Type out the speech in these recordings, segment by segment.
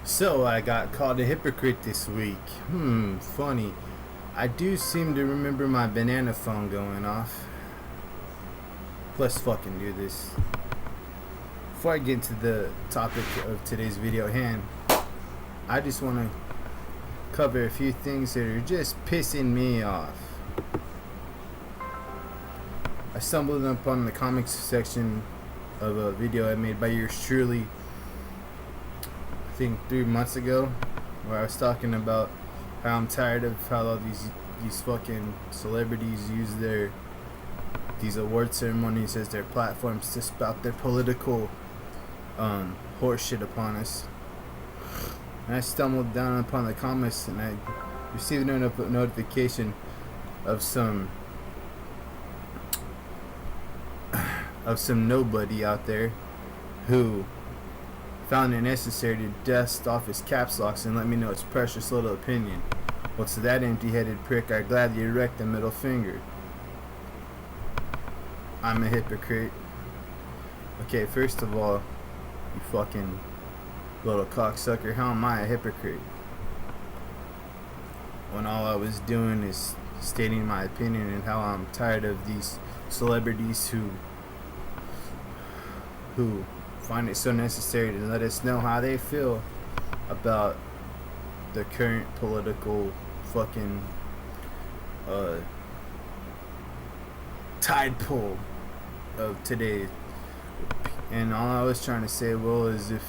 So I got called a hypocrite this week. Funny. I do seem to remember my banana phone going off. Let's fucking do this. Before I get into the topic of today's video at hand, I just want to cover a few things that are just pissing me off. I stumbled upon the comics section of a video I made by yours truly, I think 3 months ago, where I was talking about how I'm tired of how all these fucking celebrities use these award ceremonies as their platforms to spout their political horseshit upon us. And I stumbled down upon the comments and I received a notification of some nobody out there who found it necessary to dust off his caps locks and let me know its precious little opinion. Well, to that empty-headed prick, I gladly erect the middle finger. I'm a hypocrite. Okay, first of all, you fucking little cocksucker, how am I a hypocrite? When all I was doing is stating my opinion and how I'm tired of these celebrities who find it so necessary to let us know how they feel about the current political fucking tide pool of today. And all I was trying to say, well, is if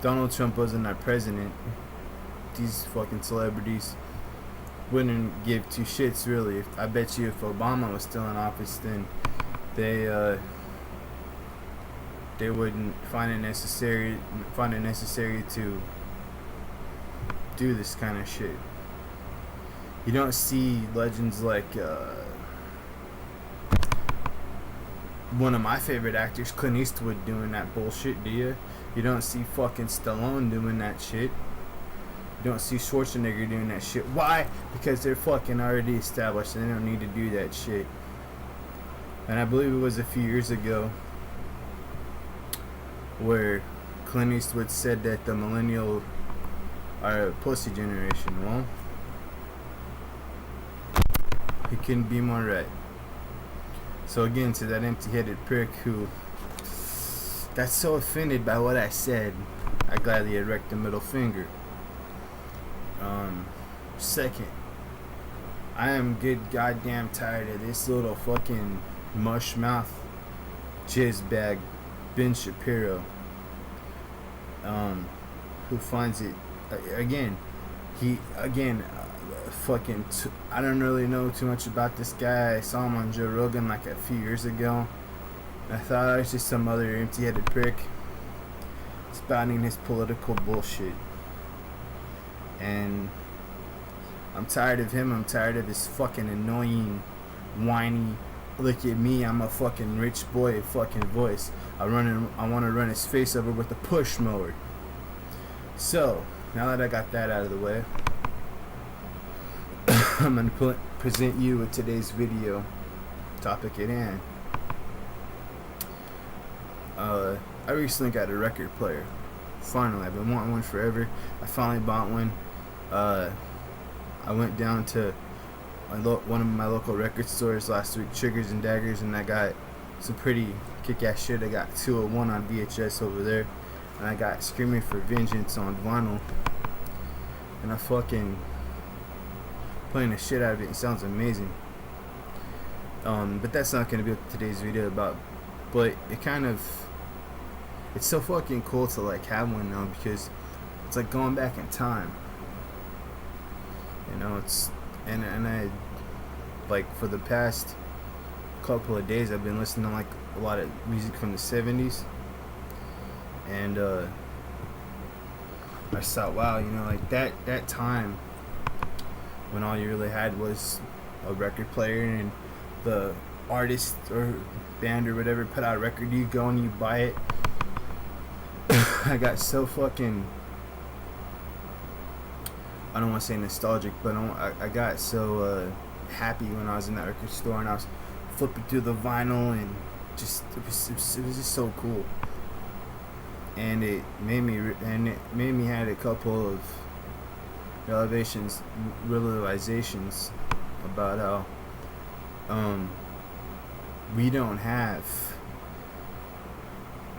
Donald Trump wasn't our president, these fucking celebrities wouldn't give two shits, really. I bet you if Obama was still in office, then they wouldn't find it necessary to do this kind of shit. You don't see legends like one of my favorite actors, Clint Eastwood, doing that bullshit, do you? You don't see fucking Stallone doing that shit. You don't see Schwarzenegger doing that shit. Why? Because they're fucking already established and they don't need to do that shit. And I believe it was a few years ago where Clint Eastwood said that the millennial are a pussy generation. Well, he couldn't be more right. So again, to that empty-headed prick who got so offended by what I said, I gladly erect the middle finger. Second, I am good goddamn tired of this little fucking mush mouth jizz bag Ben Shapiro, who finds it I don't really know too much about this guy. I saw him on Joe Rogan like a few years ago. I thought I was just some other empty-headed prick spouting his political bullshit. And I'm tired of him. I'm tired of his fucking annoying, whiny, look at me, I'm a fucking rich boy fucking voice. I want to run his face over with a push mower. So, now that I got that out of the way, I'm going to present you with today's video topic at hand. I recently got a record player. Finally, I've been wanting one forever. I finally bought one. I went down to one of my local record stores last week, Triggers and Daggers, and I got some pretty kick-ass shit. I got 201 on VHS over there, and I got Screaming for Vengeance on vinyl, and I fucking playing the shit out of it. It sounds amazing. But that's not going to be what today's video about. But it's so fucking cool to like have one now, because it's like going back in time. You know, and I, like, for the past couple of days I've been listening to like a lot of music from the 70s, and I thought, wow, you know, like that time when all you really had was a record player and the artist or band or whatever put out a record, you go and you buy it. I got so fucking, I don't want to say nostalgic, but I got so happy when I was in that record store and I was flipping through the vinyl, and just it was just so cool. and it made me had a couple of realizations about how we don't have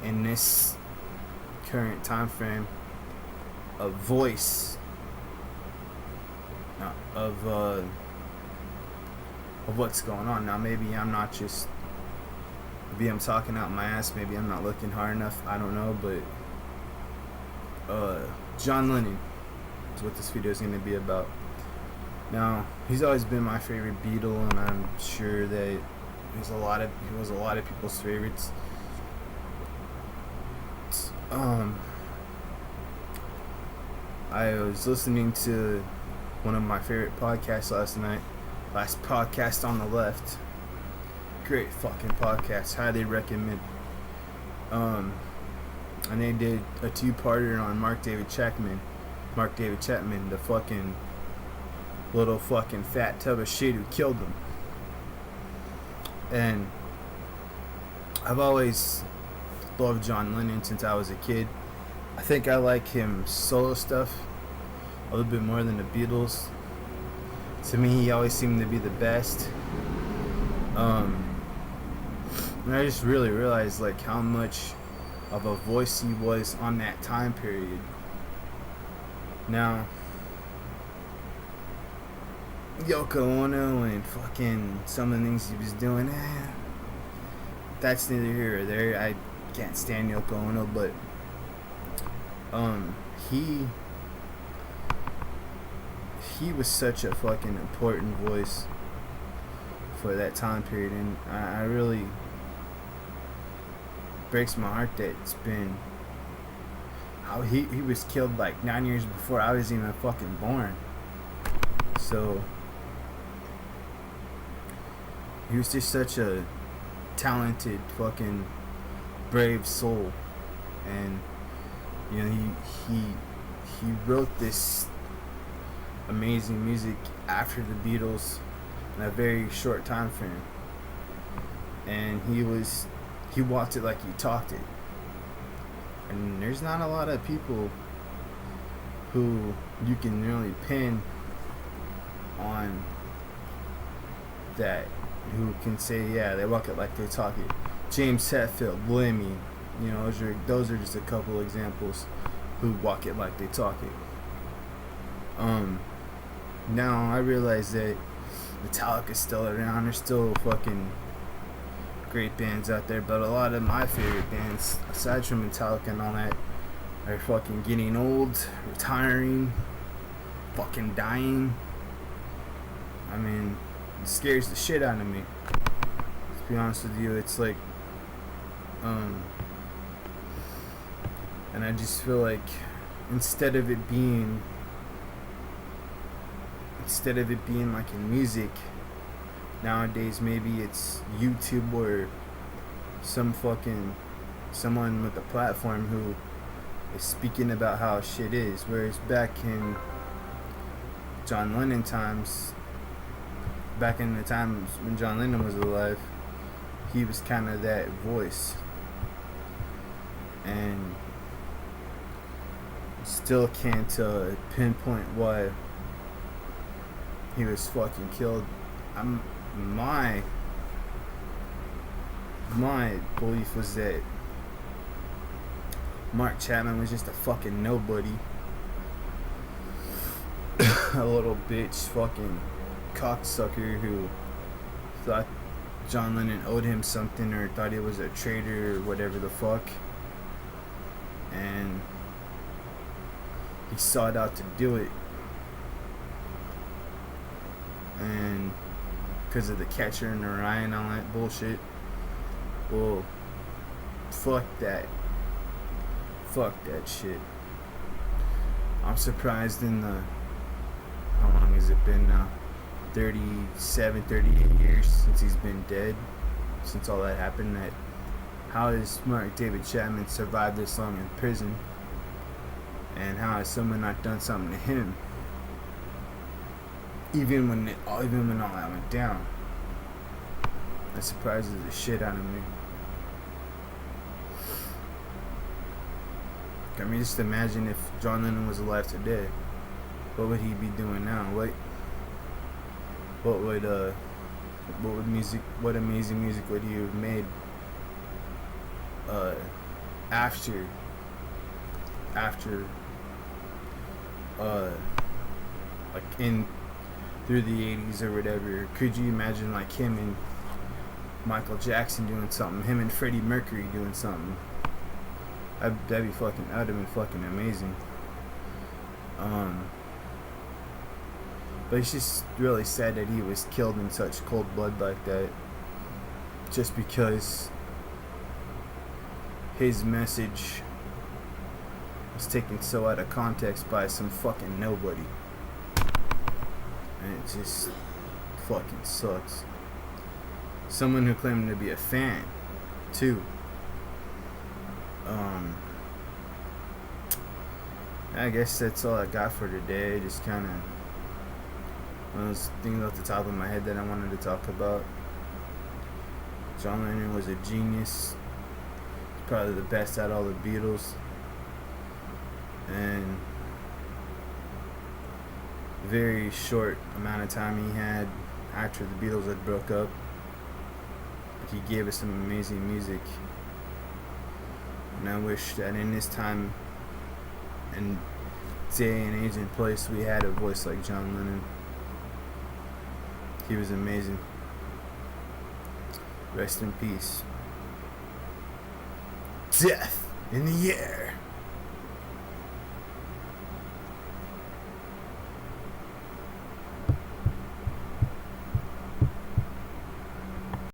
in this current time frame a voice of what's going on. Now maybe I'm not just maybe I'm talking out my ass, maybe I'm not looking hard enough, I don't know, but John Lennon is what this video is going to be about. Now, he's always been my favorite Beatle, and I'm sure that he was a lot of people's favorites. I was listening to one of my favorite podcasts last podcast on the left. Great fucking podcast, highly recommend. And they did a 2-parter on Mark David Chapman, the fucking little fucking fat tub of shit who killed him. And I've always loved John Lennon since I was a kid. I think I like him solo stuff a little bit more than the Beatles. To me, he always seemed to be the best. And I just really realized like how much of a voice he was on that time period. Now, Yoko Ono and fucking some of the things he was doing, that's neither here or there. I can't stand Yoko Ono, but he was such a fucking important voice for that time period, and I really breaks my heart that it's been how he was killed like 9 years before I was even fucking born. So he was just such a talented fucking brave soul, and you know he wrote this amazing music after the Beatles in a very short time frame, and he walked it like he talked it. And there's not a lot of people who you can really pin on that, who can say, yeah, they walk it like they talk it. James Hetfield, Lemmy, you know, those are just a couple examples who walk it like they talk it. Now I realize that Metallica's still around. There's still fucking great bands out there, but a lot of my favorite bands, aside from Metallica and all that, are fucking getting old, retiring, fucking dying. I mean, it scares the shit out of me, to be honest with you. It's like, and I just feel like instead of it being like in music nowadays, maybe it's YouTube or someone with a platform who is speaking about how shit is. Whereas back in John Lennon times, back in the times when John Lennon was alive, he was kind of that voice, and still can't pinpoint why he was fucking killed. My belief was that Mark Chapman was just a fucking nobody, a little bitch fucking cocksucker who thought John Lennon owed him something, or thought he was a traitor or whatever the fuck, and he sought out to do it, and because of the Catcher in the Rye and all that bullshit. Well, fuck that shit. I'm surprised in the, how long has it been now, 37, 38 years since he's been dead, since all that happened, that how has Mark David Chapman survived this long in prison, and how has someone not done something to him, even when all that went down? That surprises the shit out of me. I mean, just imagine if John Lennon was alive today. What would he be doing now? What would music? What amazing music would he have made? After like in through the 80s or whatever. Could you imagine like him and Michael Jackson doing something, him and Freddie Mercury doing something? That'd have been fucking amazing. But it's just really sad that he was killed in such cold blood like that, just because his message was taken so out of context by some fucking nobody. And it just fucking sucks. Someone who claimed to be a fan, too. I guess that's all I got for today. Just kind of one of those things off the top of my head that I wanted to talk about. John Lennon was a genius. He's probably the best out of all the Beatles. And very short amount of time he had after the Beatles had broke up, but he gave us some amazing music. And I wish that in this time and day and age and place we had a voice like John Lennon. He was amazing. Rest in peace. Death in the air.